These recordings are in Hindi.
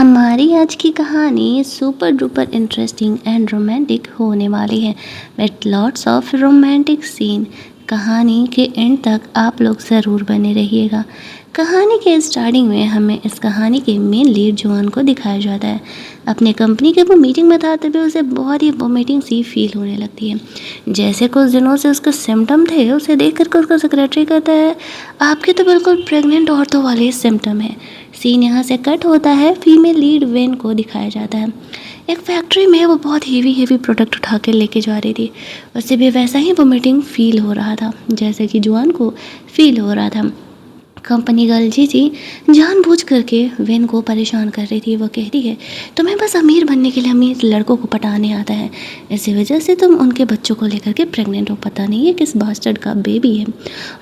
हमारी आज की कहानी super duper interesting and romantic होने वाली है with lots of romantic scene. कहानी के एंड तक आप लोग ज़रूर बने रहिएगा। कहानी के स्टार्टिंग में हमें इस कहानी के मेन लीड जॉन को दिखाया जाता है। अपने कंपनी के वो मीटिंग में था तभी उसे बहुत ही वोमिटिंग सी फील होने लगती है। जैसे कुछ दिनों से उसके सिम्टम थे, उसे देख कर उसका सेक्रेटरी कहता है, आपके तो बिल्कुल प्रेग्नेंट औरतों वाले सिम्टम है। सीन यहाँ से कट होता है, फीमेल लीड वेन को दिखाया जाता है। एक फैक्ट्री में वो बहुत हेवी प्रोडक्ट उठा के लेके जा रही थी। उससे भी वैसा ही वोमिटिंग फील हो रहा था जैसे कि जॉन को फील हो रहा था। कंपनी गर्ल जीजी जानबूझ करके वेन को परेशान कर रही थी। वो कहती है, तुम्हें बस अमीर बनने के लिए अमीर लड़कों को पटाने आता है, इसी वजह से तुम उनके बच्चों को लेकर के प्रेग्नेंट हो। पता नहीं है किस बास्टर्ड का बेबी है,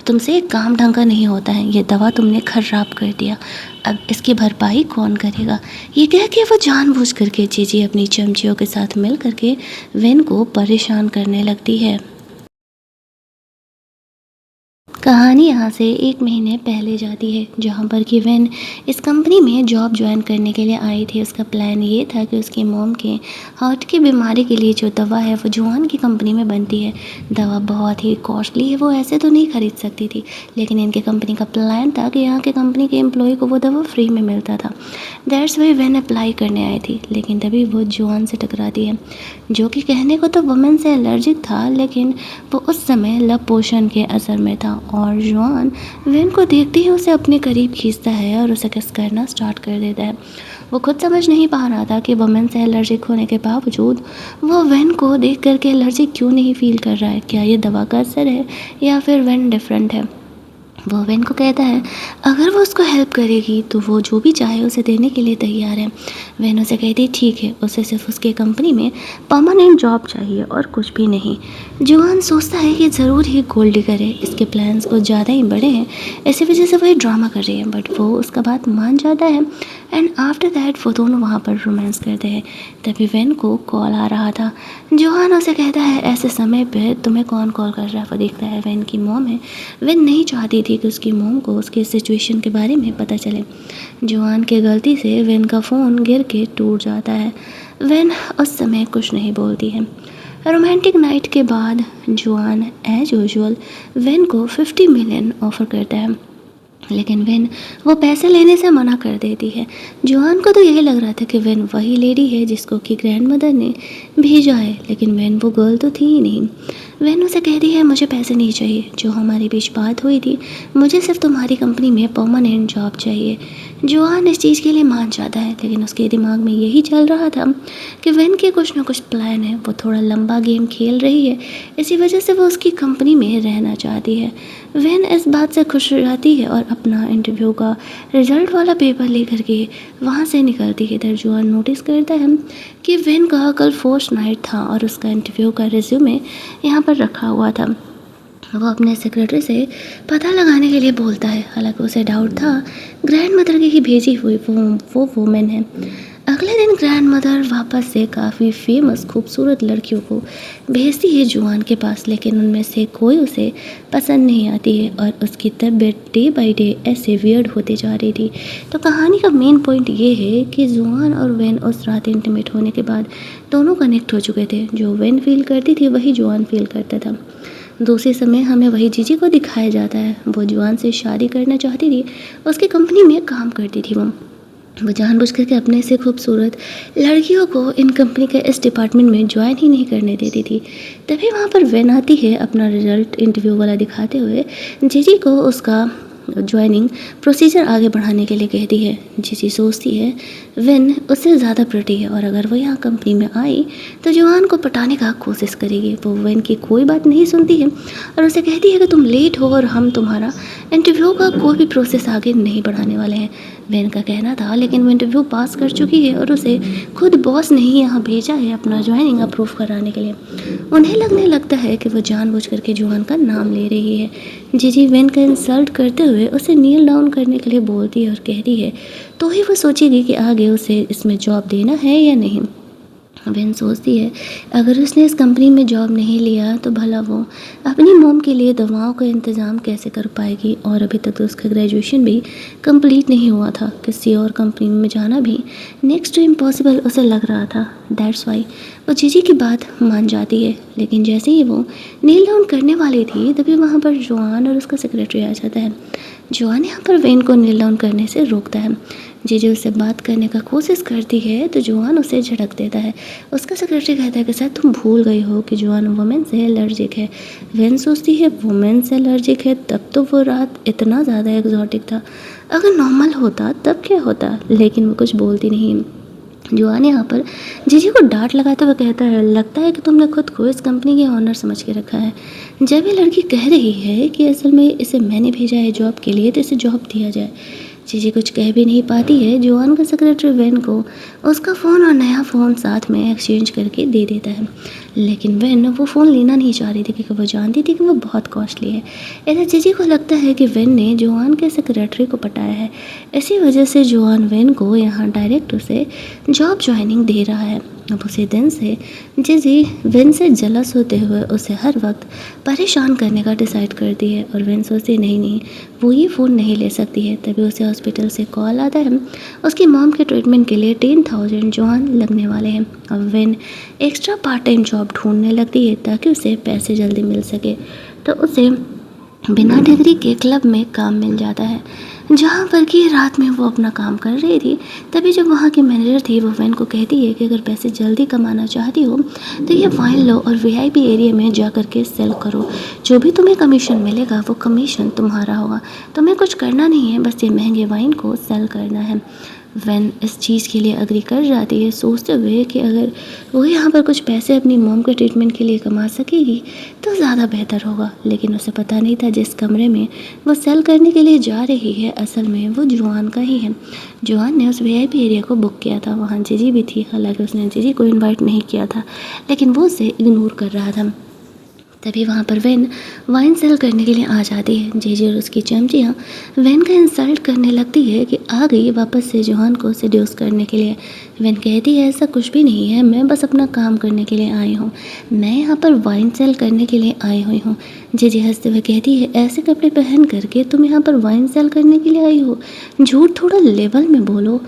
तुमसे एक काम ढंग का नहीं होता है, ये दवा तुमने खराब कर दिया, अब इसकी भरपाई कौन करेगा। ये कह के वो जानबूझ करके जीजी अपनी चमचियों के साथ मिल करके वेन को परेशान करने लगती है। कहानी यहाँ से 1 महीने पहले जाती है जहाँ पर कि वेन इस कंपनी में जॉब ज्वाइन करने के लिए आई थी। उसका प्लान ये था कि उसकी मॉम के हार्ट की बीमारी के लिए जो दवा है वो जॉन की कंपनी में बनती है। दवा बहुत ही कॉस्टली है, वो ऐसे तो नहीं खरीद सकती थी, लेकिन इनके कंपनी का प्लान था कि यहाँ के कंपनी के एम्प्लॉय को वो दवा फ्री में मिलता था। दैट्स वाई वेन अप्लाई करने आई थी, लेकिन तभी वो जॉन से टकराती है, जो कि कहने को तो वुमेन से एलर्जिक था, लेकिन वो उस समय लव पोशन के असर में था। और जॉन वेन को देखते ही उसे अपने करीब खींचता है और उसे किस करना स्टार्ट कर देता है। वो खुद समझ नहीं पा रहा था कि वुमेन से एलर्जिक होने के बावजूद वो वेन को देख करके एलर्जी क्यों नहीं फील कर रहा है। क्या ये दवा का असर है या फिर वेन डिफरेंट है। वो वेन को कहता है अगर वो उसको हेल्प करेगी तो वो जो भी चाहे उसे देने के लिए तैयार है। वेन उसे कहती है ठीक है, उसे सिर्फ उसके कंपनी में परमानेंट जॉब चाहिए और कुछ भी नहीं। जॉन सोचता है कि ज़रूर ही गोल्ड डिगर है, इसके प्लान्स कुछ ज़्यादा ही बड़े हैं, इसी वजह से वही ड्रामा कर रही है, बट वो उसका बात मान जाता है। एंड आफ्टर दैट वो दोनों वहाँ पर रोमांस करते हैं। तभी वेन को कॉल आ रहा था। जॉन उसे कहता है ऐसे समय पे तुम्हें कौन कॉल कर रहा है। वो देखता है वेन की मॉम है। वेन नहीं चाहती थी कि उसकी मॉम को उसकी सिचुएशन के बारे में पता चले। जॉन के गलती से वेन का फ़ोन गिर के टूट जाता है। वेन उस समय कुछ नहीं बोलती है। रोमांटिक नाइट के बाद जॉन एज यूजुअल वेन को 50 मिलियन ऑफ़र करता है, लेकिन वेन वो पैसे लेने से मना कर देती है। जॉन को तो यही लग रहा था कि वेन वही लेडी है जिसको कि ग्रैंड मदर ने भेजा है, लेकिन वेन वो गर्ल तो थी ही नहीं। वेन उसे कहती है मुझे पैसे नहीं चाहिए, जो हमारे बीच बात हुई थी, मुझे सिर्फ तुम्हारी कंपनी में परमानेंट जॉब चाहिए। जॉन इस चीज़ के लिए मान जाता है, लेकिन उसके दिमाग में यही चल रहा था कि वेन के कुछ ना कुछ प्लान है, वो थोड़ा लंबा गेम खेल रही है, इसी वजह से वो उसकी कंपनी में रहना चाहती है। वेन इस बात से खुश हो जाती है और अपना इंटरव्यू का रिजल्ट वाला पेपर लेकर के वहाँ से निकलती है। इधर जॉन नोटिस करता है कि वेन का कल फोर्थ नाइट था और उसका इंटरव्यू का रिज्यूमे यहाँ पर रखा हुआ था। वो अपने सेक्रेटरी से पता लगाने के लिए बोलता है, हालांकि उसे डाउट था ग्रैंड मदर की भेजी हुई वो वुमेन है। अगले दिन ग्रैंड मदर वापस से काफ़ी फेमस खूबसूरत लड़कियों को भेजती है जॉन के पास, लेकिन उनमें से कोई उसे पसंद नहीं आती है और उसकी तबीयत डे बाय डे ऐसे वियर्ड होती जा रही थी। तो कहानी का मेन पॉइंट ये है कि जॉन और वेन उस रात इंटीमेट होने के बाद दोनों कनेक्ट हो चुके थे। जो वेन फील करती थी वही जॉन फील करता था। दूसरे समय हमें वही जीजी को दिखाया जाता है। वो जॉन से शादी करना चाहती थी, उसकी कंपनी में काम करती थी। वो जानबूझ करके अपने से खूबसूरत लड़कियों को इन कंपनी के इस डिपार्टमेंट में ज्वाइन ही नहीं करने देती थी। तभी वहाँ पर वेन आती है अपना रिजल्ट इंटरव्यू वाला दिखाते हुए जीजी को उसका ज्वाइनिंग प्रोसीजर आगे बढ़ाने के लिए कहती है। जीजी सोचती है वेन उससे ज़्यादा प्रिटी है और अगर वो यहाँ कंपनी में आई तो जॉन को पटाने का कोशिश करेगी। वो वेन की कोई बात नहीं सुनती है और उसे कहती है कि तुम लेट हो और हम तुम्हारा इंटरव्यू का कोई भी प्रोसेस आगे नहीं बढ़ाने वाले हैं। वेन का कहना था लेकिन वो इंटरव्यू पास कर चुकी है और उसे खुद बॉस ने ही यहाँ भेजा है अपना ज्वाइनिंग अप्रूव कराने के लिए। उन्हें लगने लगता है कि वो जानबूझ करके जॉन का नाम ले रही है। जीजी वेन का इंसल्ट करते हुए उसे नील डाउन करने के लिए बोलती है और कहती है तो ही वो सोचेगी कि आगे उसे इसमें जॉब देना है या नहीं। वेन सोचती है अगर उसने इस कंपनी में जॉब नहीं लिया तो भला वो अपनी मॉम के लिए दवाओं का इंतज़ाम कैसे कर पाएगी, और अभी तक तो उसका ग्रेजुएशन भी कंप्लीट नहीं हुआ था। किसी और कंपनी में जाना भी नेक्स्ट टू इम्पॉसिबल उसे लग रहा था। दैट्स वाई वो जीजी की बात मान जाती है। लेकिन जैसे ही वो नील डाउन करने वाली थी तभी वहाँ पर जोआन और उसका सेक्रेटरी आ जाता है। जोआन यहाँ पर वेन को नील डाउन करने से रोकता है। जीजी उससे बात करने का कोशिश करती है तो जोआन उसे झटक देता है। उसका सेक्रेटरी कहता है कि शायद तुम भूल गई हो कि जोआन वुमेन से एलर्जिक है। वेन सोचती है वुमेन से एलर्जिक है, तब तो वो रात इतना ज़्यादा एग्जॉटिक था, अगर नॉर्मल होता तब क्या होता, लेकिन वो कुछ बोलती नहीं। जोआन यहाँ पर जीजी को डांट लगाते हुए कहता है लगता है कि तुमने खुद को इस कंपनी के ऑनर समझ के रखा है। जब ये लड़की कह रही है कि असल में इसे मैंने भेजा है जॉब के लिए तो इसे जॉब दिया जाए, जीजी कुछ कह भी नहीं पाती है। जोआन का सेक्रेटरी वेन को उसका फ़ोन और नया फ़ोन साथ में एक्सचेंज करके दे देता है। लेकिन वेन वो फ़ोन लेना नहीं चाह रही थी क्योंकि वो जानती थी कि वो बहुत कॉस्टली है। इधर जीजी को लगता है कि वेन ने जोआन के सेक्रेटरी को पटाया है, इसी वजह से जोआन वेन को यहाँ डायरेक्ट उसे जॉब ज्वाइनिंग दे रहा है। अब उसी दिन से जीजी वेन से जलस होते हुए उसे हर वक्त परेशान करने का डिसाइड करती है, और वेन सोचती नहीं वो ये फ़ोन नहीं ले सकती है। तभी उसे हॉस्पिटल से कॉल आता है, उसकी मॉम के ट्रीटमेंट के लिए 10,000 जोआन लगने वाले हैं। अब when extra part time job ढूंढने लगती है ताकि उसे पैसे जल्दी मिल सके, तो उसे बिना डिग्री के क्लब में काम मिल जाता है, जहाँ पर कि रात में वो अपना काम कर रही थी। तभी जब वहाँ की मैनेजर थी वो वैन को कहती है कि अगर पैसे जल्दी कमाना चाहती हो तो ये वाइन लो और वीआईपी एरिया में जा कर के सेल करो, जो भी तुम्हें कमीशन मिलेगा वो कमीशन तुम्हारा होगा, तुम्हें कुछ करना नहीं है, बस ये महंगे वाइन को सेल करना है। वैन इस चीज़ के लिए अग्री कर जाती है, सोचते हुए कि अगर वो यहाँ पर कुछ पैसे अपनी मॉम के ट्रीटमेंट के लिए कमा सकेगी तो ज़्यादा बेहतर होगा। लेकिन उसे पता नहीं था जिस कमरे में वो सेल करने के लिए जा रही है असल में वो जोआन का ही है। जोआन ने उस वीआईपी एरिया को बुक किया था, वहाँ जीजी भी थी, हालांकि उसने जीजी को इनवाइट नहीं किया था लेकिन वो उसे इग्नोर कर रहा था। तभी वहाँ पर वेन वाइन सेल करने के लिए आ जाती है। जीजी और उसकी चमचियाँ वेन का इंसल्ट करने लगती है कि आ गई वापस से जोहान को सेड्यूस करने के लिए। वेन कहती है ऐसा कुछ भी नहीं है, मैं बस अपना काम करने के लिए आई हूँ, मैं यहाँ पर वाइन सेल करने के लिए आई हुई हूँ। जीजी हंसते हुए कहती है ऐसे कपड़े पहन करके तुम यहाँ पर वाइन सेल करने के लिए आई हो, झूठ थोड़ा लेवल में बोलो।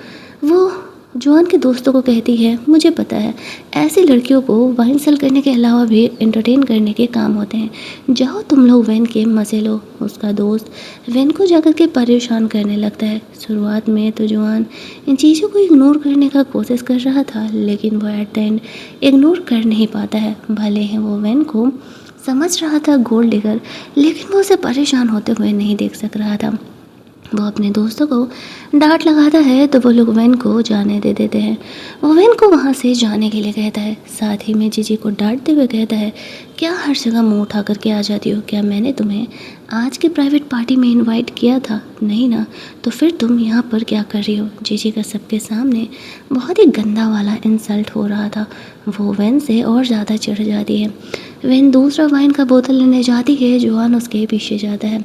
वो जोआन के दोस्तों को कहती है मुझे पता है ऐसी लड़कियों को वाइन सेल करने के अलावा भी एंटरटेन करने के काम होते हैं, जाओ तुम लोग वेन के मज़े लो। उसका दोस्त वेन को जाकर के परेशान करने लगता है। शुरुआत में तो जोआन इन चीज़ों को इग्नोर करने का कोशिश कर रहा था लेकिन वो एट द एंड इग्नोर कर नहीं पाता है। भले ही वो वेन को समझ रहा था गोल्ड डिगर, लेकिन वो उसे परेशान होते हुए नहीं देख सक रहा था। वो अपने दोस्तों को डांट लगाता है तो वो लोग वेन को जाने दे देते हैं। वो वेन को वहाँ से जाने के लिए कहता है, साथ ही में जीजी को डांटते हुए कहता है क्या हर जगह मुंह उठा करके आ जाती हो, क्या मैंने तुम्हें आज की प्राइवेट पार्टी में इनवाइट किया था? नहीं ना, तो फिर तुम यहाँ पर क्या कर रही हो? जीजी का सबके सामने बहुत ही गंदा वाला इंसल्ट हो रहा था। वो वेन से और ज़्यादा चिढ़ जाती है। वेन दूसरा वाइन का बोतल लेने जाती है, जोआन उसके पीछे जाता है।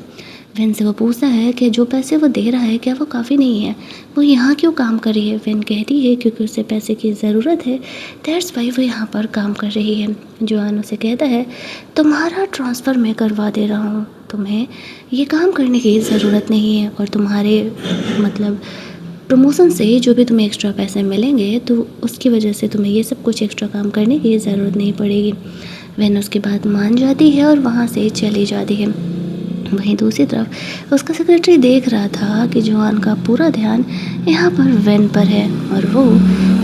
वेन से वो पूछता है कि जो पैसे वो दे रहा है क्या वो काफ़ी नहीं है, वो यहाँ क्यों काम कर रही है? वेन कहती है क्योंकि उसे पैसे की ज़रूरत है, दैट्स वाई वो यहाँ पर काम कर रही है। जोआन उसे कहता है तुम्हारा ट्रांसफ़र मैं करवा दे रहा हूँ, तुम्हें ये काम करने की ज़रूरत नहीं है, और तुम्हारे मतलब प्रमोशन से जो भी तुम्हें एक्स्ट्रा पैसे मिलेंगे तो उसकी वजह से तुम्हें ये सब कुछ एक्स्ट्रा काम करने की ज़रूरत नहीं पड़ेगी। वेन उसके बाद मान जाती है और वहाँ से चली जाती है। वहीं दूसरी तरफ उसका सेक्रेटरी देख रहा था कि जोआन का पूरा ध्यान यहाँ पर वेन पर है और वो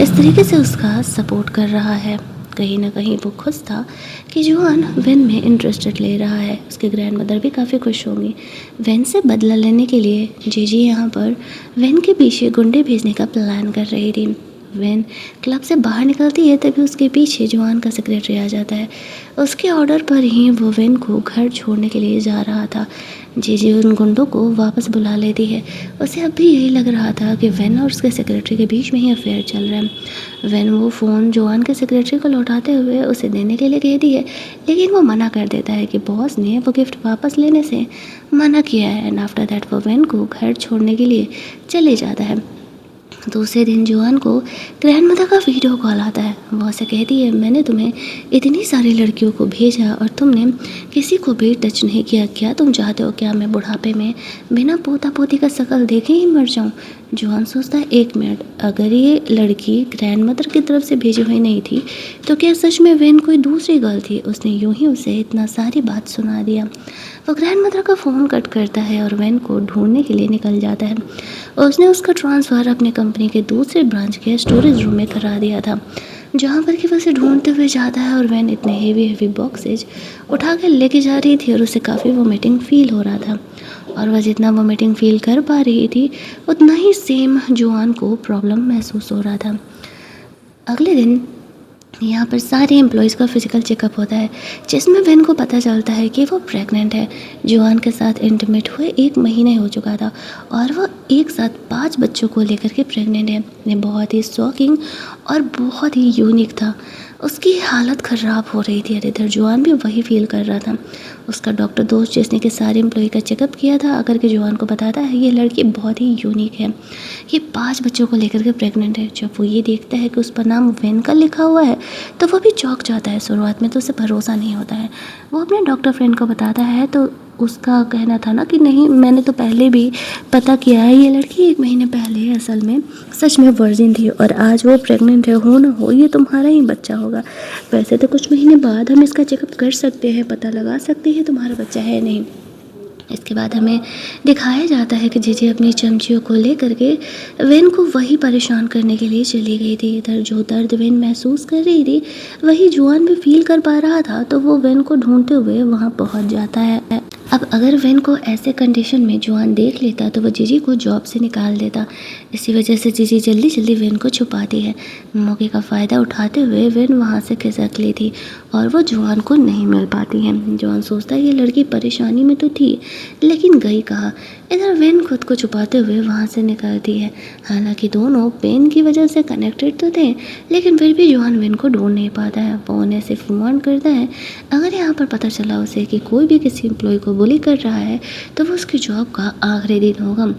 इस तरीके से उसका सपोर्ट कर रहा है। कहीं ना कहीं वो खुश था कि जोआन वेन में इंटरेस्टेड ले रहा है। उसके ग्रैंड मदर भी काफ़ी खुश होंगी। वेन से बदला लेने के लिए जीजी यहाँ पर वेन के पीछे गुंडे भेजने का प्लान कर रही थी। वेन क्लब से बाहर निकलती है तभी उसके पीछे जोआन का सेक्रेटरी आ जाता है। उसके ऑर्डर पर ही वो वेन को घर छोड़ने के लिए जा रहा था। जीजी उन गुंडों को वापस बुला लेती है। उसे अब भी यही लग रहा था कि वेन और उसके सेक्रेटरी के बीच में ही अफेयर चल रहा है। वेन वो फ़ोन जोआन के सेक्रेटरी को लौटाते हुए उसे देने के लिए कहती है लेकिन वो मना कर देता है कि बॉस ने वो गिफ्ट वापस लेने से मना किया है। एंड आफ्टर दैट वो वेन को घर छोड़ने के लिए चले जाता है। दूसरे दिन जुआन को ग्रैंड मदर का वीडियो कॉल आता है। वो उसे कहती है, मैंने तुम्हें इतनी सारी लड़कियों को भेजा और तुमने किसी को भी टच नहीं किया। क्या तुम चाहते हो क्या मैं बुढ़ापे में बिना पोता पोती का शक्ल देखे ही मर जाऊँ? जुआन सोचता है, 1 मिनट, अगर ये लड़की ग्रैंड मदर की तरफ से भेजी हुई नहीं थी तो क्या सच में वेन कोई दूसरी गर्ल थी? उसने यूं ही उसे इतना सारी बात सुना दिया। वो ग्रैंड मदर का फ़ोन कट करता है और वेन को ढूंढने के लिए निकल जाता है। उसने उसका ट्रांसफ़र अपनी कंपनी के दूसरे ब्रांच के स्टोरेज रूम में करा दिया था, जहाँ पर कि वो उसे ढूंढते हुए जाता है और वैन इतने हेवी बॉक्सेज उठा कर लेके जा रही थी और उसे काफ़ी वोमिटिंग फील हो रहा था। और वह जितना वोमिटिंग फील कर पा रही थी उतना ही सेम जुआन को प्रॉब्लम महसूस हो रहा था। अगले दिन यहाँ पर सारे एम्प्लॉयज़ का फिजिकल चेकअप होता है, जिसमें वेन को पता चलता है कि वो प्रेग्नेंट है। जुआन के साथ इंटीमेट हुए 1 महीने हो चुका था और वह एक साथ 5 बच्चों को लेकर के प्रेग्नेंट है। ये बहुत ही शॉकिंग और बहुत ही यूनिक था। उसकी हालत ख़राब हो रही थी और इधर जुआन भी वही फील कर रहा था। उसका डॉक्टर दोस्त जिसने कि सारे एम्प्लॉय का चेकअप किया था आकर के जुआन को बताता है, ये लड़की बहुत ही यूनिक है, ये 5 बच्चों को लेकर के प्रेग्नेंट है। जब वो ये देखता है कि उस पर नाम वेन का लिखा हुआ है तो वो भी चौंक जाता है। शुरुआत में तो उसे भरोसा नहीं होता है। वो अपने डॉक्टर फ्रेंड को बताता है तो उसका कहना था ना कि नहीं, मैंने तो पहले भी पता किया है, ये लड़की 1 महीने पहले असल में सच में वर्जिन थी और आज वो प्रेग्नेंट है। हो ना हो ये तुम्हारा ही बच्चा होगा। वैसे तो कुछ महीने बाद हम इसका चेकअप कर सकते हैं, पता लगा सकते हैं तुम्हारा बच्चा है नहीं। इसके बाद हमें दिखाया जाता है कि जीजी अपनी चमचियों को लेकर के वेन को वही परेशान करने के लिए चली गई थी। इधर जो दर्द वेन महसूस कर रही थी वही जुआन भी फील कर पा रहा था, तो वो वेन को ढूंढते हुए वहाँ पहुँच जाता है। अब अगर वेन को ऐसे कंडीशन में जुआन देख लेता तो वो जीजी को जॉब से निकाल देता। इसी वजह से जीजी जल्दी जल्दी वेन को छुपाती है। मौके का फ़ायदा उठाते हुए वेन वहाँ से खिसक ली थी और वो जुआन को नहीं मिल पाती है। जुआन सोचता है ये लड़की परेशानी में तो थी लेकिन गई कहाँ। इधर वेन खुद को छुपाते हुए वहाँ से निकलती है। हालांकि दोनों पेन की वजह से कनेक्टेड तो थे, लेकिन फिर भी जुआन वेन को ढूंढ नहीं पाता है। वो उन्हें सिर्फ वार्न करता है, अगर यहाँ पर पता चला उसे कि कोई भी किसी एम्प्लॉय को बुली कर रहा है तो वो उसकी जॉब का आखिरी दिन होगा।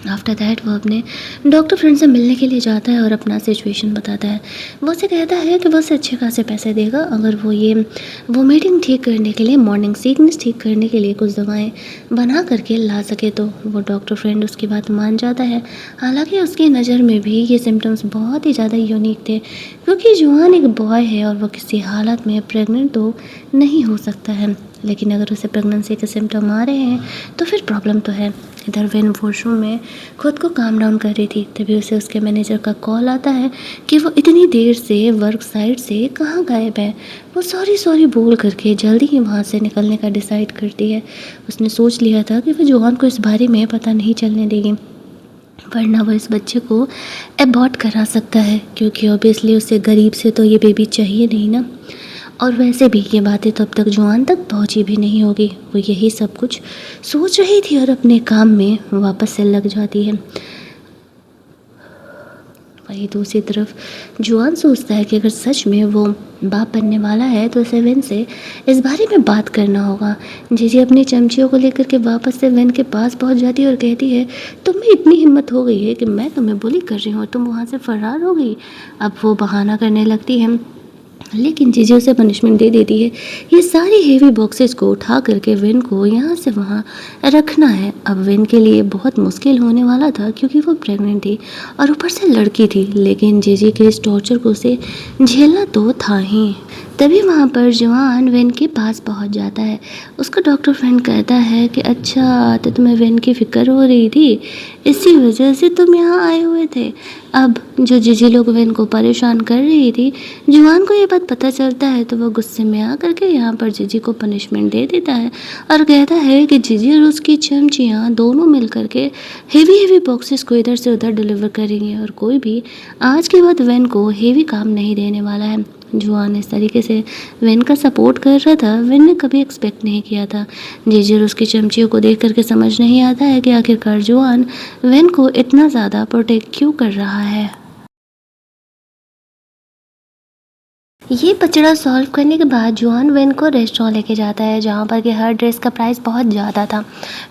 आफ्टर दैट वो अपने डॉक्टर फ्रेंड से मिलने के लिए जाता है और अपना सिचुएशन बताता है। वो उसे कहता है कि वो उसे अच्छे खासे पैसे देगा अगर वो ये वोमिटिंग ठीक करने के लिए, मॉर्निंग सिकनेस ठीक करने के लिए कुछ दवाएं बना करके ला सके। तो वो डॉक्टर फ्रेंड उसकी बात मान जाता है। हालांकि उसकी नज़र में भी ये सिम्टम्स बहुत ही ज़्यादा यूनिक थे, क्योंकि जुआन एक बॉय है और वो किसी हालत में प्रेग्नेंट तो नहीं हो सकता है, लेकिन अगर उसे प्रेगनेंसी के सिम्टम आ रहे हैं तो फिर प्रॉब्लम तो है। इधर वेन वॉशरूम में खुद को काम डाउन कर रही थी, तभी उसे उसके मैनेजर का कॉल आता है कि वो इतनी देर से वर्क साइट से कहाँ गायब है। वो सॉरी बोल करके जल्दी ही वहाँ से निकलने का डिसाइड करती है। उसने सोच लिया था कि वो जुआन को इस बारे में पता नहीं चलने देगी, वरना वो इस बच्चे को एबॉर्ट करा सकता है, क्योंकि ऑब्वियसली उसे गरीब से तो ये बेबी चाहिए नहीं ना। और वैसे भी ये बातें तो अब तक जुआन तक पहुंची भी नहीं होगी। वो यही सब कुछ सोच रही थी और अपने काम में वापस से लग जाती है। वहीं दूसरी तरफ जुआन सोचता है कि अगर सच में वो बाप बनने वाला है तो उसे वेन से इस बारे में बात करना होगा। जीजी अपनी चमचियों को लेकर के वापस से वेन के पास पहुंच जाती है और कहती है, तुम्हें इतनी हिम्मत हो गई है कि मैं तुम्हें बुली कर रही हूँ, तुम वहाँ से फरार हो गई। अब वो बहाना करने लगती है, लेकिन जीजी उसे पनिशमेंट दे देती है। ये सारी हेवी बॉक्सेस को उठा करके वेन को यहाँ से वहाँ रखना है। अब वेन के लिए बहुत मुश्किल होने वाला था, क्योंकि वो प्रेग्नेंट थी और ऊपर से लड़की थी, लेकिन जीजी के इस टॉर्चर को उसे झेलना तो था ही। तभी वहाँ पर जवान वेन के पास पहुँच जाता है। उसका डॉक्टर फ्रेंड कहता है कि अच्छा, तो तुम्हें वेन की फ़िक्र हो रही थी, इसी वजह से तुम यहाँ आए हुए थे। अब जो जीजी लोग वेन को परेशान कर रही थी, जवान को ये बात पता चलता है तो वो गुस्से में आकर के यहाँ पर जीजी को पनिशमेंट दे देता है और कहता है कि जीजी और उसकी चमचियाँ दोनों मिल करके हेवी बॉक्सेस को इधर से उधर डिलीवर करेंगे और कोई भी आज के बाद वेन को हेवी काम नहीं देने वाला है। जुआन इस तरीके से वेन का सपोर्ट कर रहा था, वेन ने कभी एक्सपेक्ट नहीं किया था। जीजी और उसकी चमचियों को देख करके समझ नहीं आता है कि आखिरकार जुआन वेन को इतना ज़्यादा प्रोटेक्ट क्यों कर रहा है। ये पचड़ा सॉल्व करने के बाद जुआन वेन को रेस्टोरेंट लेके जाता है जहाँ पर कि हर ड्रेस का प्राइस बहुत ज़्यादा था।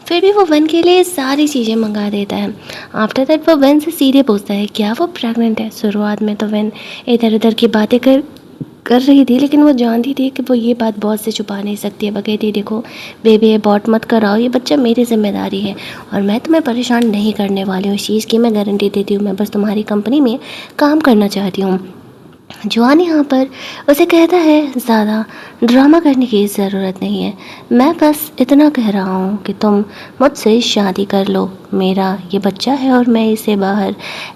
फिर भी वो वेन के लिए सारी चीज़ें मंगा देता है। आफ्टर दैट वो वेन से सीधे पूछता है क्या वो प्रेग्नेंट है। शुरुआत में तो वेन इधर उधर की बातें कर कर रही थी, लेकिन वो जानती थी कि वो ये बात बॉस से छुपा नहीं सकती है। वो कहती देखो बेबी अबॉर्ट मत कराओ, ये बच्चा मेरी जिम्मेदारी है और मैं तुम्हें परेशान नहीं करने वाली हूँ। इस चीज़ की मैं गारंटी देती हूँ, मैं बस तुम्हारी कंपनी में काम करना चाहती हूँ। जॉन यहाँ पर उसे कहता है ज़्यादा ड्रामा करने की ज़रूरत नहीं है, मैं बस इतना कह रहा हूँ कि तुम मुझसे शादी कर लो। मेरा ये बच्चा है और मैं इसे बाहर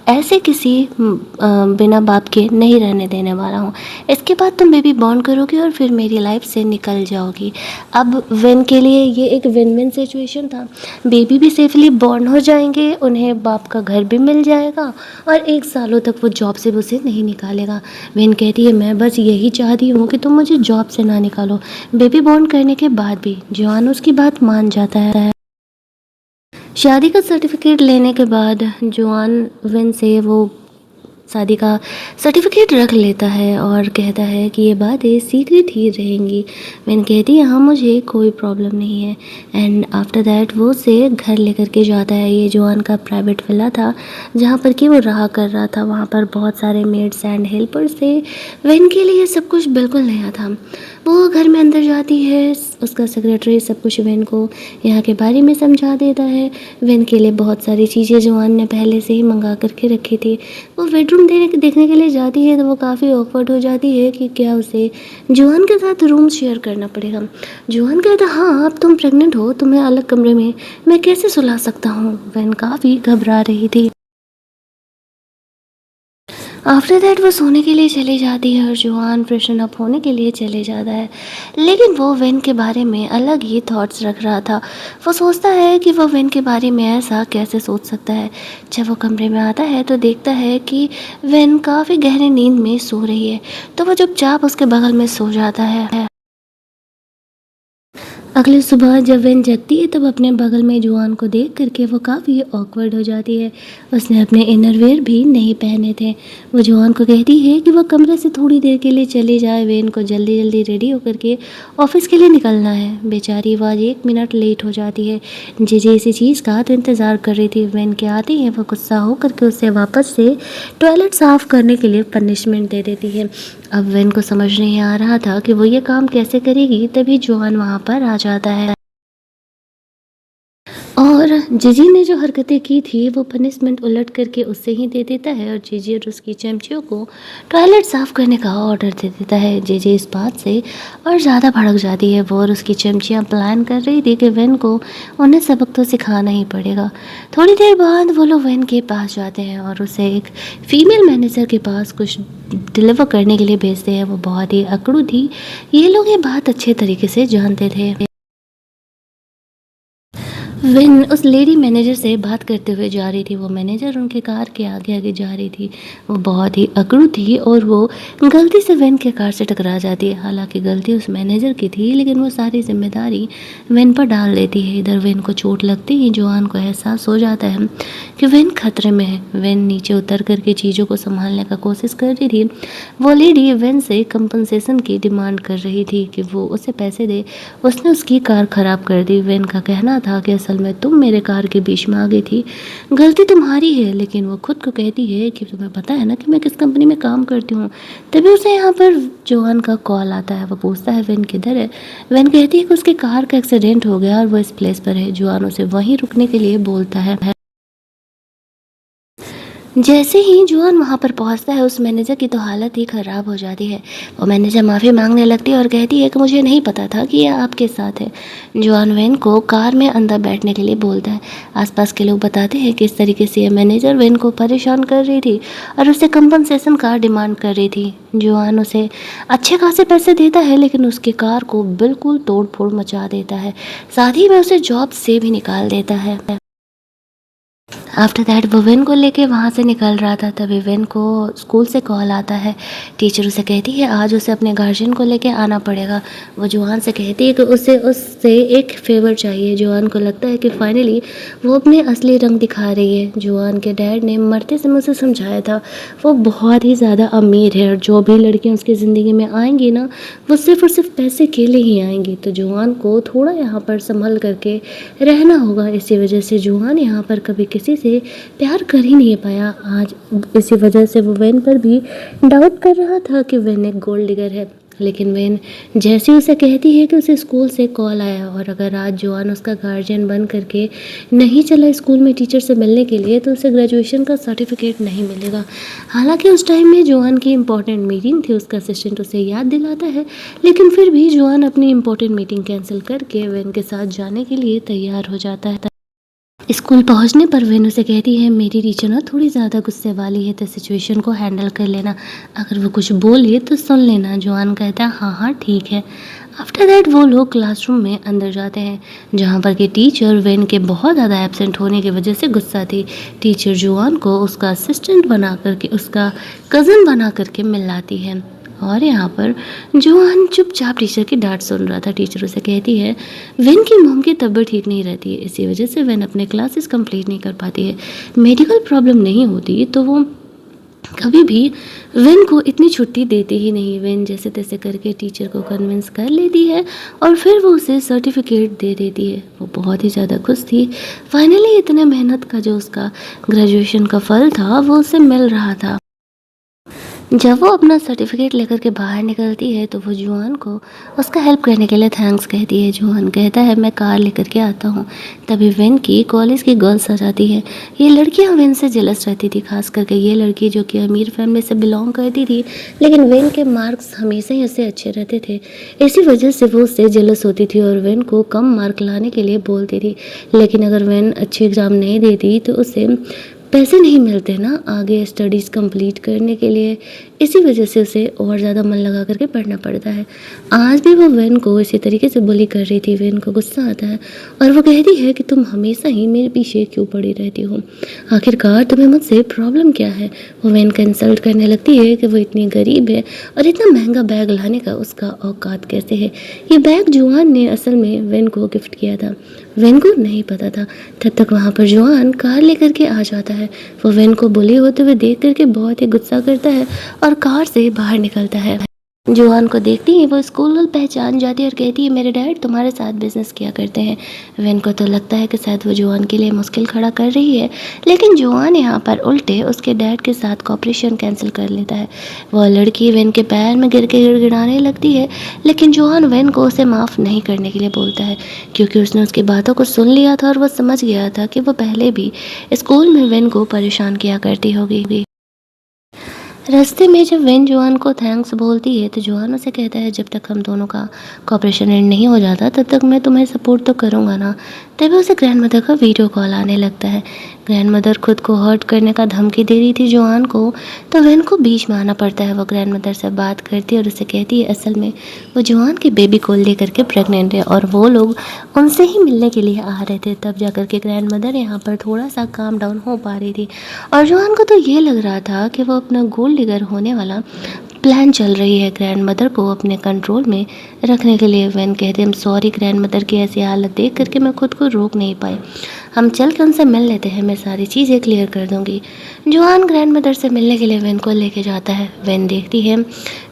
ऐसे किसी बिना बाप के नहीं रहने देने वाला हूँ। इसके बाद तुम बेबी बॉर्न करोगी और फिर मेरी लाइफ से निकल जाओगी। अब विन के लिए ये एक विन विन सिचुएशन था। बेबी भी सेफली बॉर्न हो जाएंगे, उन्हें बाप का घर भी मिल जाएगा और 1 सालों तक वो जॉब से उसे नहीं निकालेगा। विन कहती है मैं बस यही चाहती हूँ कि तुम मुझे जॉब से ना निकालो। बेबी बॉर्न करने के बाद भी जॉन उसकी बात मान जाता है। शादी का सर्टिफिकेट लेने के बाद जॉन विन से वो शादी का सर्टिफिकेट रख लेता है और कहता है कि ये बातें सीक्रेट ही रहेंगी। मैंने कहती है हाँ मुझे कोई प्रॉब्लम नहीं है। एंड आफ्टर दैट वो उसे घर लेकर के जाता है। ये जॉन का प्राइवेट विला था जहाँ पर कि वो रहा कर रहा था। वहाँ पर बहुत सारे मेड्स एंड हेल्पर्स थे। वेन के लिए सब कुछ बिल्कुल नया था। वो घर में अंदर जाती है, उसका सेक्रेटरी सब कुछ वेन को यहाँ के बारे में समझा देता है। वेन के लिए बहुत सारी चीज़ें जॉन ने पहले से ही मंगा करके रखी थी। वो बेडरूम देखने के लिए जाती है तो वो काफ़ी ऑकवर्ड हो जाती है कि क्या उसे जॉन के साथ रूम शेयर करना पड़ेगा। जॉन कहता हाँ अब तुम प्रेग्नेंट हो, तुम्हें अलग कमरे में मैं कैसे सुला सकता हूँ। वेन काफ़ी घबरा रही थी। आफ्टर दैट वो सोने के लिए चली जाती है और जॉन फ्रेशन अप होने के लिए चले जाता है। लेकिन वो वेन के बारे में अलग ही थॉट्स रख रहा था। वो सोचता है कि वो वेन के बारे में ऐसा कैसे सोच सकता है। जब वो कमरे में आता है तो देखता है कि वेन काफ़ी गहरी नींद में सो रही है, तो वो चुपचाप उसके बगल में सो जाता है। अगली सुबह जब वेन जगती है तब अपने बगल में जुआन को देख करके वो काफ़ी ऑकवर्ड हो जाती है। उसने अपने इनरवेयर भी नहीं पहने थे। वो जुआन को कहती है कि वो कमरे से थोड़ी देर के लिए चली जाए, वेन को जल्दी जल्दी रेडी होकर के ऑफिस के लिए निकलना है। बेचारी वो आज 1 मिनट लेट हो जाती है। जे इसी चीज़ का तो इंतज़ार कर रही थी। वेन के आती है वो गुस्सा हो करके उसे वापस से टॉयलेट साफ़ करने के लिए पनिशमेंट दे देती है। अब वेन को समझ नहीं आ रहा था कि वो ये काम कैसे करेगी, तभी जॉन वहाँ पर आ जाता है और जीजी ने जो हरकतें की थी वो पनिशमेंट उलट करके उससे ही दे देता है और जीजी और उसकी चमचियों को टॉयलेट साफ़ करने का ऑर्डर दे देता है। जीजी इस बात से और ज़्यादा भड़क जाती है। वो और उसकी चमचियाँ प्लान कर रही थी कि वेन को उन्हें सबक तो सिखाना ही पड़ेगा। थोड़ी देर बाद वो लोग वेन के पास जाते हैं और उसे एक फ़ीमेल मैनेजर के पास कुछ डिलीवर करने के लिए भेजते हैं। वो बहुत ही अकड़ू थी। ये लोग ये बात अच्छे तरीके से जानते थे। विन उस लेडी मैनेजर से बात करते हुए जा रही थी। वो मैनेजर उनके कार के आगे आगे जा रही थी। वो बहुत ही अकड़ू थी और वो गलती से विन के कार से टकरा जाती है। हालांकि गलती उस मैनेजर की थी, लेकिन वो सारी जिम्मेदारी विन पर डाल देती है। इधर विन को चोट लगती ही जॉन को एहसास हो जाता है कि विन खतरे में है। विन नीचे उतर करके चीज़ों को संभालने का कोशिश कर रही थी। वो लेडी विन से कंपनसेशन की डिमांड कर रही थी कि वो उसे पैसे दे। उसने उसकी कार ख़राब कर दी। विन का कहना था कि असल में तुम मेरे कार के बीच में आ गई थी, गलती तुम्हारी है। लेकिन वो खुद को कहती है कि तुम्हें पता है ना कि मैं किस कंपनी में काम करती हूँ। तभी उसे यहाँ पर जॉन का कॉल आता है। वो पूछता है वेन किधर है। वेन कहती है कि उसकी कार का एक्सीडेंट हो गया और वो इस प्लेस पर है। जॉन उसे वहीं रुकने के लिए बोलता है। जैसे ही जॉन वहाँ पर पहुँचता है उस मैनेजर की तो हालत ही ख़राब हो जाती है। वो मैनेजर माफ़ी मांगने लगती है और कहती है कि मुझे नहीं पता था कि यह आपके साथ है। जॉन वेन को कार में अंदर बैठने के लिए बोलता है। आसपास के लोग बताते हैं कि इस तरीके से यह मैनेजर वेन को परेशान कर रही थी और उससे कंपनसेशन का डिमांड कर रही थी। जॉन उसे अच्छे खासे पैसे देता है, लेकिन उसकी कार को बिल्कुल तोड़ फोड़ मचा देता है। साथ ही में उसे जॉब से भी निकाल देता है। आफ्टर दैट वो वेन को लेके वहाँ से निकल रहा था, तभी वेन को स्कूल से कॉल आता है। टीचर उसे कहती है आज उसे अपने गार्जियन को लेके आना पड़ेगा। वो जुआन से कहती है कि उसे उससे एक फेवर चाहिए। जुआन को लगता है कि फाइनली वो अपने असली रंग दिखा रही है। जुआन के डैड ने मरते समय उसे समझाया था वो बहुत ही ज़्यादा अमीर है और जो भी लड़कियाँ उसकी ज़िंदगी में आएंगी ना, वो सिर्फ और सिर्फ पैसे के लिए ही आएंगी। तो जुआन को थोड़ा यहाँ पर संभल करके रहना होगा। इसी वजह से जुआन यहाँ पर कभी किसी से प्यार कर ही नहीं पाया। आज इसी वजह से वो वेन पर भी डाउट कर रहा था कि वेन एक गोल्ड डिगर है। लेकिन वेन जैसे उसे कहती है कि उसे स्कूल से कॉल आया और अगर आज जुआन उसका गार्जियन बन करके नहीं चला स्कूल में टीचर से मिलने के लिए तो उसे ग्रेजुएशन का सर्टिफिकेट नहीं मिलेगा। हालांकि उस टाइम में जुआन की इंपॉर्टेंट मीटिंग थी, उसका असिस्टेंट उसे याद दिलाता है, लेकिन फिर भी जुआन अपनी इंपॉर्टेंट मीटिंग कैंसिल करके वेन के साथ जाने के लिए तैयार हो जाता है। स्कूल पहुंचने पर वेन उसे कहती है मेरी टीचर ना थोड़ी ज़्यादा गुस्से वाली है, तो सिचुएशन को हैंडल कर लेना, अगर वो कुछ बोले तो सुन लेना। जुआन कहता है हाँ हाँ ठीक है। आफ्टर दैट वो लोग क्लासरूम में अंदर जाते हैं जहाँ पर कि टीचर वेन के बहुत ज़्यादा एब्सेंट होने की वजह से गुस्सा थी। टीचर जुआन को उसका असिस्टेंट बना करके, उसका कज़न बना करके मिलाती है और यहाँ पर जुआन चुपचाप टीचर की डांट सुन रहा था। टीचर उसे कहती है वेन की मॉम की तबीयत ठीक नहीं रहती है, इसी वजह से वेन अपने क्लासेस कंप्लीट नहीं कर पाती है। मेडिकल प्रॉब्लम नहीं होती तो वो कभी भी वेन को इतनी छुट्टी देती ही नहीं। वेन जैसे तैसे करके टीचर को कन्विंस कर लेती है और फिर वो उसे सर्टिफिकेट दे देती है। वो बहुत ही ज़्यादा खुश थी। फाइनली इतने मेहनत का जो उसका ग्रेजुएशन का फल था वो उसे मिल रहा था। जब वो अपना सर्टिफिकेट लेकर के बाहर निकलती है तो वो जुआन को उसका हेल्प करने के लिए थैंक्स कहती है। जुआन कहता है मैं कार लेकर के आता हूँ। तभी वेन की कॉलेज की गर्ल्स आ जाती है। ये लड़कियाँ वेन से जेलस रहती थी, खास करके ये लड़की जो कि अमीर फैमिली से बिलोंग करती थी, लेकिन वेन के मार्क्स हमेशा ही उससे अच्छे रहते थे। इसी वजह से वो उससे जेलस होती थी और वेन को कम मार्क लाने के लिए बोलती थी। लेकिन अगर वेन अच्छे एग्ज़ाम नहीं देती तो उसे पैसे नहीं मिलते ना आगे स्टडीज़ कंप्लीट करने के लिए। इसी वजह से उसे और ज़्यादा मन लगा करके पढ़ना पड़ता है। आज भी वो वेन को इसी तरीके से बुली कर रही थी। वेन को गुस्सा आता है और वो कहती है कि तुम हमेशा ही मेरे पीछे क्यों पड़ी रहती हो, आखिरकार तुम्हें मुझसे प्रॉब्लम क्या है। वो वेन का इंसल्ट करने लगती है कि वो इतनी गरीब है और इतना महंगा बैग लाने का उसका औकात कैसे है। ये बैग जुआन ने असल में वेन को गिफ्ट किया था, वेन को नहीं पता था। तब तक वहाँ पर जुआन कार लेकर के आ जाता है। वो वेन को बुली होते हुए देख करके बहुत ही गुस्सा करता है और कार से बाहर निकलता है। जुआन को देखती ही वो स्कूल पहचान जाती है और कहती है मेरे डैड तुम्हारे साथ बिजनेस किया करते हैं। वेन को तो लगता है कि शायद वो जुआन के लिए मुश्किल खड़ा कर रही है, लेकिन जुआन यहाँ पर उल्टे उसके डैड के साथ कॉपरेशन कैंसिल कर लेता है। वह लड़की वेन के पैर में गिर के गिड़गिड़ाने लगती है, लेकिन जुआन वेन को उसे माफ़ नहीं करने के लिए बोलता है, क्योंकि उसने उसकी बातों को सुन लिया था और वह समझ गया था कि वो पहले भी स्कूल में वेन को परेशान किया करती होगी। रास्ते में जब वेन जुआन को थैंक्स बोलती है तो जुआन उसे कहता है जब तक हम दोनों का कॉपरेशन एंड नहीं हो जाता तब तक मैं तुम्हें सपोर्ट तो करूँगा ना। तभी उसे ग्रैंड मदर का वीडियो कॉल आने लगता है। ग्रैंड मदर खुद को हर्ट करने का धमकी दे रही थी जुआन को, तो वेन को बीच में आना पड़ता है। वो ग्रैंड मदर से बात करती है और उसे कहती है असल में वो जुआन के बेबी को लेकर के प्रेग्नेंट है और वो लोग उनसे ही मिलने के लिए आ रहे थे। तब जा कर के ग्रैंड मदर यहाँ पर थोड़ा सा काम डाउन हो पा रही थी और जुआन को तो ये लग रहा था कि वो अपना गोल्ड डिगर होने वाला प्लान चल रही है ग्रैंड मदर को अपने कंट्रोल में रखने के लिए। वेन कहते हम सॉरी ग्रैंड मदर की ऐसी हालत देख करके मैं खुद को रोक नहीं पाई, हम चल के उनसे मिल लेते हैं, मैं सारी चीज़ें क्लियर कर दूंगी। जुआन ग्रैंड मदर से मिलने के लिए वेन को लेके जाता है। वेन देखती है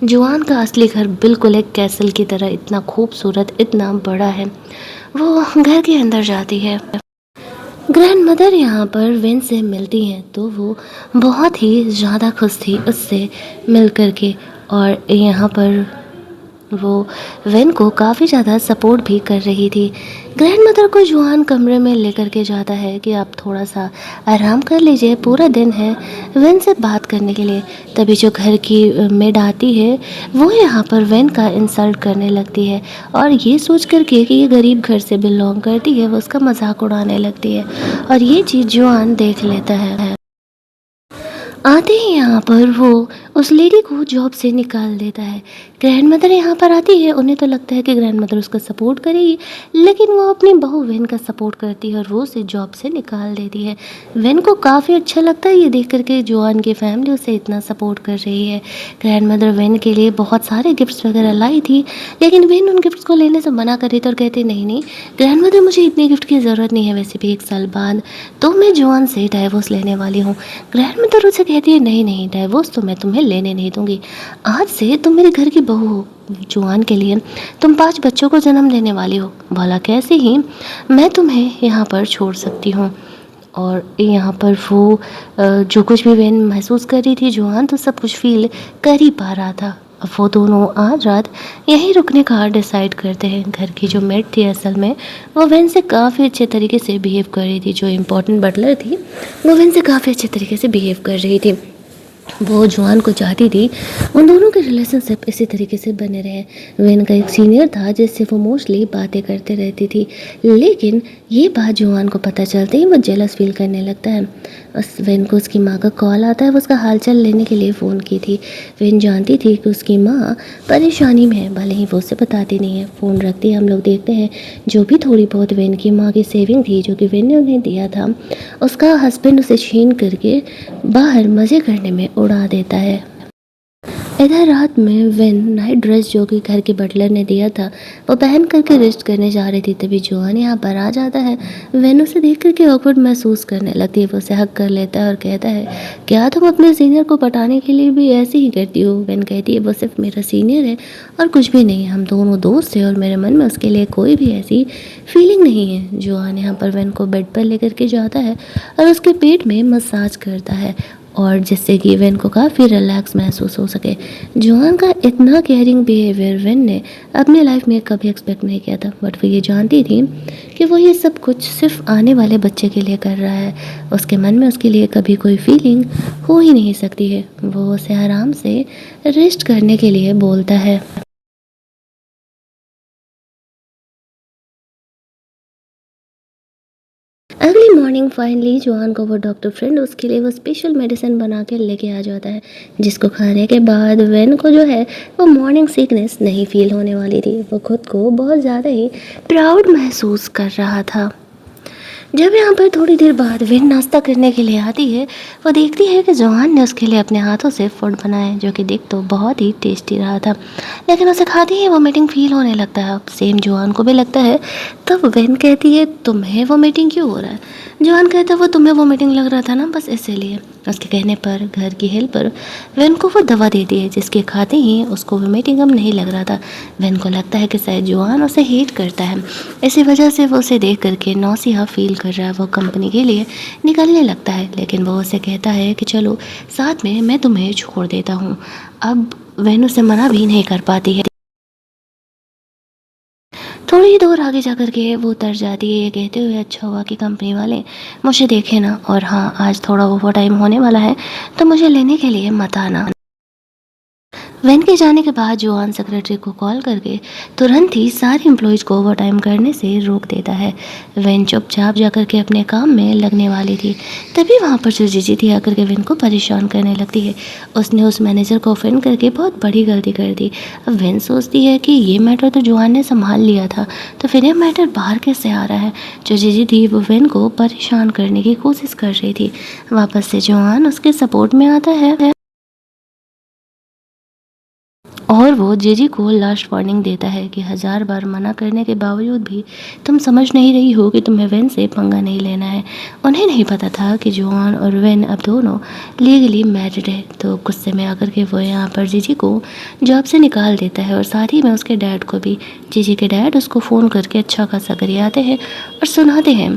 जुआन का असली घर बिल्कुल एक कैसल की तरह इतना खूबसूरत, इतना बड़ा है। वो घर के अंदर जाती है। ग्रैंड मदर यहाँ पर वेन से मिलती हैं तो वो बहुत ही ज़्यादा खुश थी उससे मिल कर के और यहाँ पर वो वेन को काफ़ी ज़्यादा सपोर्ट भी कर रही थी। ग्रैंड मदर को जुआन कमरे में लेकर के जाता है कि आप थोड़ा सा आराम कर लीजिए, पूरा दिन है वेन से बात करने के लिए। तभी जो घर की मेड आती है वो यहाँ पर वेन का इंसल्ट करने लगती है और ये सोच करके कि ये गरीब घर से बिलोंग करती है वो उसका मजाक उड़ाने लगती है और ये चीज़ जुआन देख लेता है। आते ही यहाँ पर वो उस लेडी को जॉब से निकाल देता है। ग्रैंड मदर यहाँ पर आती है, उन्हें तो लगता है कि ग्रैंड मदर उसका सपोर्ट करेगी, लेकिन वो अपनी बहू वेन का सपोर्ट करती है और वो उसे जॉब से निकाल देती है। वेन को काफ़ी अच्छा लगता है ये देख कर के जोआन की फैमिली उसे इतना सपोर्ट कर रही है। ग्रैंड मदर वेन के लिए बहुत सारे गिफ्ट्स वगैरह लाई थी, लेकिन वेन उन गिफ्ट्स को लेने से मना कर रही थी और कहती नहीं नहीं ग्रैंड मदर, मुझे इतने गिफ्ट की ज़रूरत नहीं है, वैसे भी 1 साल बाद तो मैं जोआन से डाइवोर्स लेने वाली हूँ। ग्रैंड मदर उसे कहती है नहीं नहीं, डाइवोर्स तो मैं तुम्हें लेने नहीं दूंगी, आज से तुम मेरे घर की बहू हो। जोआन के लिए तुम 5 बच्चों को जन्म देने वाली हो, भला कैसे ही मैं तुम्हें यहाँ पर छोड़ सकती हूँ। और यहाँ पर वो जो कुछ भी वेन महसूस कर रही थी जोआन तो सब कुछ फील कर ही पा रहा था। अब वो दोनों आज रात यहीं रुकने का डिसाइड करते हैं। घर की जो मेड थी असल में वो वेन से काफ़ी अच्छे तरीके से बिहेव कर रही थी, जो इम्पोर्टेंट बटलर थी वो वेन से काफ़ी अच्छे तरीके से बिहेव कर रही थी। वो जोआन को चाहती थी उन दोनों के रिलेशनशिप इसी तरीके से बने रहे। वेन का एक सीनियर था जिससे वो मोस्टली बातें करते रहती थी, लेकिन ये बात जोआन को पता चलते ही वो जेलस फील करने लगता है। वेन को उसकी माँ का कॉल आता है, वो उसका हालचाल लेने के लिए फ़ोन की थी। वेन जानती थी कि उसकी माँ परेशानी में है, भले ही वो उसे बताती नहीं है। फ़ोन रखती हम लोग देखते हैं जो भी थोड़ी बहुत वेन की माँ की सेविंग थी जो कि वेन ने उन्हें दिया था, उसका हस्बैंड उसे छीन करके बाहर मज़े करने में उड़ा देता है। इधर रात में वेन नाइट ड्रेस जो कि घर के बटलर ने दिया था वो पहन करके रेस्ट करने जा रही थी, तभी जोआन यहाँ पर आ जाता है। वेन उसे देख करके ऑकवर्ड महसूस करने लगती है, वो उसे हक कर लेता है और कहता है क्या तुम अपने सीनियर को पटाने के लिए भी ऐसे ही करती हो। वेन कहती है वो सिर्फ मेरा सीनियर है और कुछ भी नहीं, हम दोनों दोस्त हैं और मेरे मन में उसके लिए कोई भी ऐसी फीलिंग नहीं है। जोआन यहाँ पर वेन को बेड पर लेकर के जाता है और उसके पेट में मसाज करता है और जिससे कि वेन को काफ़ी रिलैक्स महसूस हो सके। जोआन का इतना केयरिंग बिहेवियर वेन ने अपनी लाइफ में कभी एक्सपेक्ट नहीं किया था, बट वो ये जानती थी कि वो ये सब कुछ सिर्फ आने वाले बच्चे के लिए कर रहा है। उसके मन में उसके लिए कभी कोई फीलिंग हो ही नहीं सकती है। वो उसे आराम से रेस्ट करने के लिए बोलता है। अगली मॉर्निंग फाइनली जोआन को वो डॉक्टर फ्रेंड उसके लिए वो स्पेशल मेडिसिन बना के लेके आ जाता है, जिसको खाने के बाद वेन को जो है वो मॉर्निंग सिकनेस नहीं फील होने वाली थी। वो खुद को बहुत ज़्यादा ही प्राउड महसूस कर रहा था। जब यहाँ पर थोड़ी देर बाद वेन नाश्ता करने के लिए आती है, वो देखती है कि जोआन ने उसके लिए अपने हाथों से फूड बनाया है, जो कि देख तो बहुत ही टेस्टी रहा था, लेकिन उसे खाते ही वोमिटिंग फील होने लगता है। अब सेम जोआन को भी लगता है। तब वेन कहती है तुम्हें वोमिटिंग क्यों हो रहा है। जोआन कहता है वो तुम्हें वोमिटिंग लग रहा था ना, बस इसीलिए। उसके कहने पर घर की हेल्पर वेन को वो दवा देती है, जिसके खाते ही उसको वोमिटिंग अब नहीं लग रहा था। वेन को लगता है कि शायद जोआन उसे हेट करता है, इसी वजह से वो उसे देख करके नौसिया फील कर रहा है। वो कंपनी के लिए निकलने लगता है, लेकिन वो उसे कहता है कि चलो साथ में मैं तुम्हें छोड़ देता हूँ। अब वेन उसे मना भी नहीं कर पाती है। थोड़ी ही दूर आगे जाकर के वो उतर जाती है, ये कहते हुए अच्छा हुआ कि कंपनी वाले मुझे देखे ना, और हाँ आज थोड़ा ओवर टाइम होने वाला है तो मुझे लेने के लिए मत आना। वेन के जाने के बाद जोआन सेक्रेटरी को कॉल करके तुरंत ही सारे एम्प्लॉयज़ को ओवर टाइम करने से रोक देता है। वेन चुपचाप जाकर के अपने काम में लगने वाली थी, तभी वहाँ पर जो जीजी थी आकर के वेन को परेशान करने लगती है। उसने उस मैनेजर को ऑफेंड करके बहुत बड़ी गलती कर दी। अब वेन सोचती है कि ये मैटर तो जोआन ने संभाल लिया था, तो फिर ये मैटर बाहर कैसे आ रहा है। जो जीजी थी वो वेन को परेशान करने की कोशिश कर रही थी। वापस से जोआन उसके सपोर्ट में आता है और वो जेजी को लास्ट वार्निंग देता है कि 1000 बार मना करने के बावजूद भी तुम समझ नहीं रही हो कि तुम्हें वेन से पंगा नहीं लेना है। उन्हें नहीं पता था कि जोआन और वेन अब दोनों लीगली मैरिड है। तो गुस्से में आकर के वो यहाँ पर जीजी को जॉब से निकाल देता है और साथ ही में उसके डैड को भी। जीजी के डैड उसको फ़ोन करके अच्छा खासा गरियाते हैं और सुनाते हैं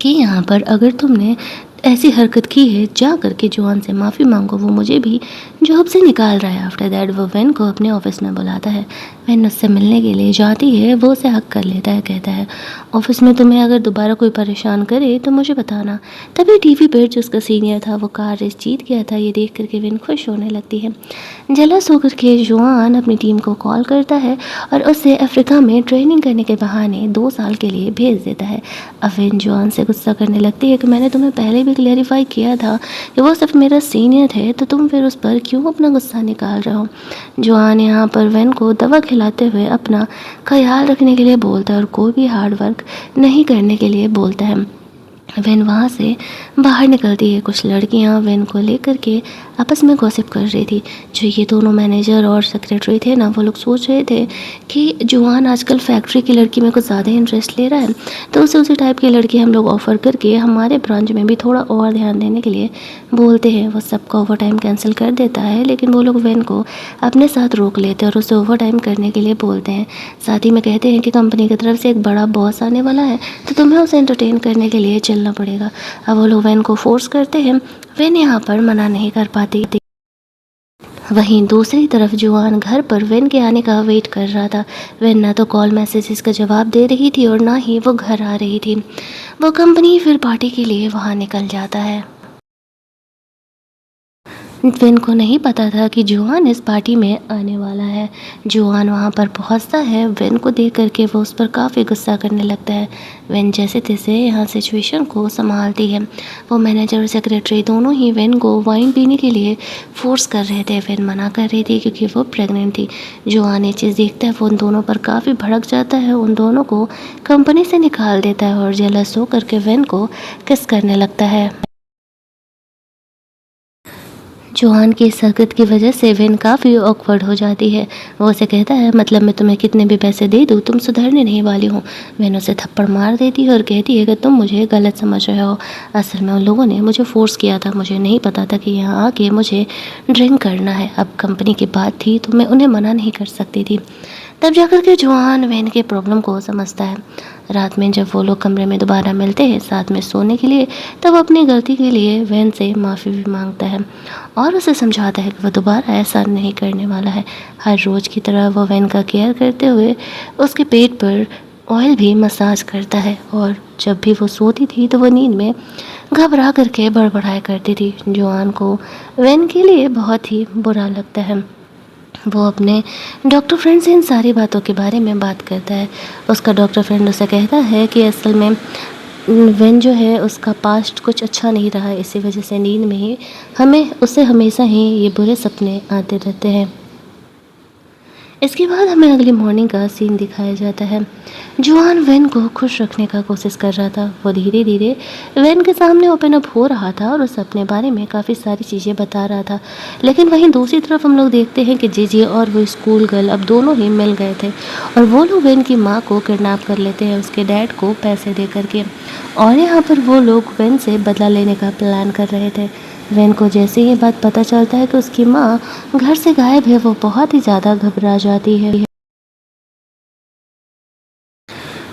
कि यहाँ पर अगर तुमने ऐसी हरकत की है जा करके जोआन से माफ़ी मांगो, वो मुझे भी जॉब से निकाल रहा है। आफ्टर दैट वो वेन को अपने ऑफिस में बुलाता है। वेन उससे मिलने के लिए जाती है, वो उसे हक कर लेता है, कहता है ऑफिस में तुम्हें अगर दोबारा कोई परेशान करे तो मुझे बताना। तभी टीवी पर जो उसका सीनियर था वो कार रेस जीत गया था, ये देख करके वेन खुश होने लगती है। जलस होकर के जोआन अपनी टीम को कॉल करता है और उसे अफ्रीका में ट्रेनिंग करने के बहाने 2 साल के लिए भेज देता है। अब वेन जोआन से गुस्सा करने लगती है कि मैंने तुम्हें पहले भी क्लेरिफाई किया था कि वो सिर्फ मेरा सीनियर है, तो तुम फिर उस पर क्यों अपना गुस्सा निकाल रहा हूँ। जुआन यहाँ पर वेन को दवा खिलाते हुए अपना ख्याल रखने के लिए बोलता है और कोई भी हार्ड वर्क नहीं करने के लिए बोलता है। वेन वहाँ से बाहर निकलती है। कुछ लड़कियाँ वेन को लेकर के आपस में गॉसिप कर रही थी। जो ये दोनों मैनेजर और सेक्रेटरी थे ना, वो लोग सोच रहे थे कि जुआन आजकल फैक्ट्री की लड़की में कुछ ज़्यादा इंटरेस्ट ले रहा है, तो उसे उसी टाइप की लड़की हम लोग ऑफ़र करके हमारे ब्रांच में भी थोड़ा और ध्यान देने के लिए बोलते हैं। वो सबका ओवर टाइम कैंसिल कर देता है, लेकिन वो लोग वेन को अपने साथ रोक लेते हैं और उसे ओवर टाइम करने के लिए बोलते हैं। साथ ही में कहते हैं कि कंपनी की तरफ से एक बड़ा बॉस आने वाला है, तो तुम्हें उसे एंटरटेन करने के लिए चलना पड़ेगा। अब वो लोग वेन को फोर्स करते हैं। वेन यहाँ पर मना नहीं कर पाती। वहीं दूसरी तरफ जुआन घर पर वेन के आने का वेट कर रहा था। वेन ना तो कॉल मैसेजेस का जवाब दे रही थी और ना ही वो घर आ रही थी। वो कंपनी फिर पार्टी के लिए वहाँ निकल जाता है। वेन को नहीं पता था कि जुआन इस पार्टी में आने वाला है। जुआन वहाँ पर पहुँचता है। वेन को देख करके वो उस पर काफ़ी गुस्सा करने लगता है। वेन जैसे तैसे यहाँ सिचुएशन को संभालती है। वो मैनेजर और सेक्रेटरी दोनों ही वेन को वाइन पीने के लिए फोर्स कर रहे थे। वेन मना कर रही थी क्योंकि वो प्रेग्नेंट थी। जुआन ये चीज़ देखता है, वो उन दोनों पर काफ़ी भड़क जाता है, उन दोनों को कंपनी से निकाल देता है और जेलस होकर के वेन को किस करने लगता है। जुआन की इस हरकत की वजह से वेन काफ़ी ऑकवर्ड हो जाती है। वो उसे कहता है, मतलब मैं तुम्हें कितने भी पैसे दे दूँ, तुम सुधरने नहीं वाली हो। वेन उसे थप्पड़ मार देती है और कहती है कि तुम मुझे गलत समझ रहे हो। असल में उन लोगों ने मुझे फ़ोर्स किया था, मुझे नहीं पता था कि यहाँ आके मुझे ड्रिंक करना है। अब कंपनी की बात थी तो मैं उन्हें मना नहीं कर सकती थी। तब जाकर के जुआन वेन के प्रॉब्लम को समझता है। रात में जब वो लोग कमरे में दोबारा मिलते हैं साथ में सोने के लिए, तब अपनी गलती के लिए वेन से माफ़ी भी मांगता है और उसे समझाता है कि वह दोबारा ऐसा नहीं करने वाला है। हर रोज़ की तरह वो वेन का केयर करते हुए उसके पेट पर ऑयल भी मसाज करता है और जब भी वो सोती थी तो वो नींद में घबरा करके बड़बड़ाया करती थी। जुआन को वेन के लिए बहुत ही बुरा लगता है। वो अपने डॉक्टर फ्रेंड से इन सारी बातों के बारे में बात करता है। उसका डॉक्टर फ्रेंड उसे कहता है कि असल में वेन जो है उसका पास्ट कुछ अच्छा नहीं रहा है, इसी वजह से नींद में ही उसे हमेशा ही ये बुरे सपने आते रहते हैं। इसके बाद हमें अगली मॉर्निंग का सीन दिखाया जाता है। जुआन वेन को खुश रखने का कोशिश कर रहा था। वो धीरे धीरे वेन के सामने ओपन अप हो रहा था और उसे अपने बारे में काफ़ी सारी चीज़ें बता रहा था। लेकिन वहीं दूसरी तरफ हम लोग देखते हैं कि जीजी और वो स्कूल गर्ल अब दोनों ही मिल गए थे और वो लोग वेन की माँ को किडनैप कर लेते हैं उसके डैड को पैसे दे करके, और यहाँ पर वो लोग वेन से बदला लेने का प्लान कर रहे थे। वेन को जैसे ही ये बात पता चलता है कि उसकी माँ घर से गायब है, वो बहुत ही ज़्यादा घबरा जाती है।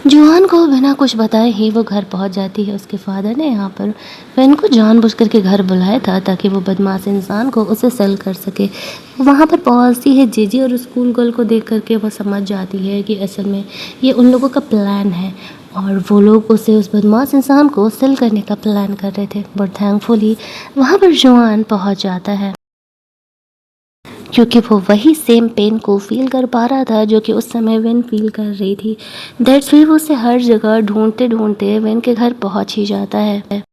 जुआन को बिना कुछ बताए ही वो घर पहुंच जाती है। उसके फादर ने यहाँ पर वेन को जानबूझकर के घर बुलाया था ताकि वो बदमाश इंसान को उसे सेल कर सके। वहाँ पर पहुँचती है जीजी और स्कूल गर्ल को देख करके वो समझ जाती है कि असल में ये उन लोगों का प्लान है और वो लोग उसे उस बदमाश इंसान को सेल करने का प्लान कर रहे थे। बट थैंकफुली वहाँ पर जुआन पहुँच जाता है क्योंकि वो वही सेम पेन को फील कर पा रहा था जो कि उस समय वेन फील कर रही थी। दैट्स वाई वो उसे हर जगह ढूंढते ढूंढते वेन के घर पहुंच ही जाता है।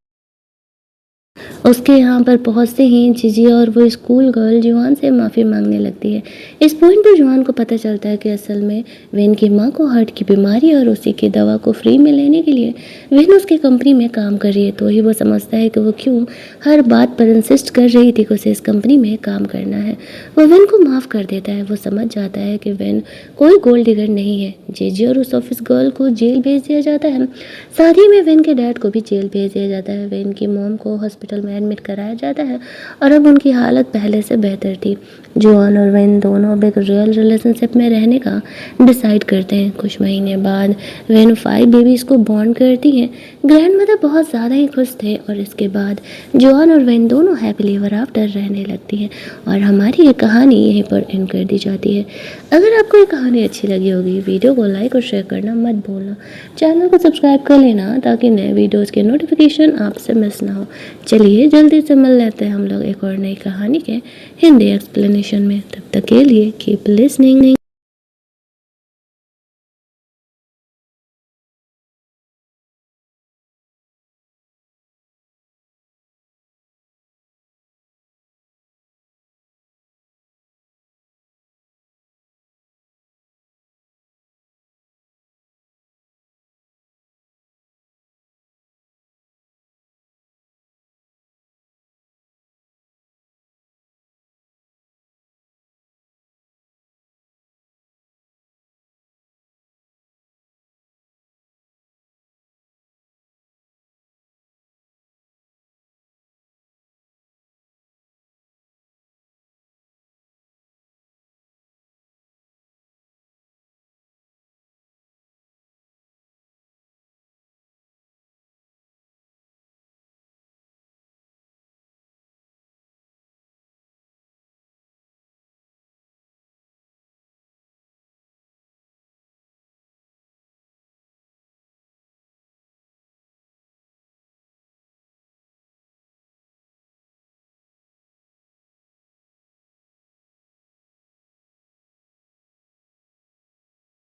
उसके यहाँ पर पहुँचते ही जीजी और वो स्कूल गर्ल जुआन से माफ़ी मांगने लगती है। इस पॉइंट पर जुआन को पता चलता है कि असल में वेन की माँ को हार्ट की बीमारी और उसी की दवा को फ्री में लेने के लिए वेन उसकी कंपनी में काम कर रही है। तो ही वो समझता है कि वो क्यों हर बात पर इंसिस्ट कर रही थी कि उसे इस कंपनी में काम करना है। वो वेन को माफ़ कर देता है। वो समझ जाता है कि वेन कोई गोल्ड डिगर नहीं है। जीजी और उस ऑफिस गर्ल को जेल भेज दिया जाता है। साथ ही में वेन के डैड को भी जेल भेज दिया जाता है। वेन की मॉम को हॉस्पिटल में एडमिट कराया जाता है और अब उनकी हालत पहले से बेहतर थी। जुआन और वेन दोनों अब एक रियल रिलेशनशिप में रहने का डिसाइड करते हैं। कुछ महीने बाद वेन 5 बेबीज़ को बॉर्न करती हैं। ग्रैंड मदर बहुत ज़्यादा ही खुश थे और इसके बाद जुआन और वेन दोनों हैप्पीली एवर आफ्टर रहने लगती हैं और हमारी ये कहानी यहीं पर एंड कर दी जाती है। अगर आपको ये कहानी अच्छी लगी होगी, वीडियो को लाइक और शेयर करना मत भूलना। चैनल को सब्सक्राइब कर लेना ताकि नए वीडियोज़ के नोटिफिकेशन आपसे मिस ना हो। चलिए जल्दी से मिल लेते हैं हम लोग एक और नई कहानी के हिंदी एक्सप्लेनेशन में। तब तक के लिए कीप लिसनिंग।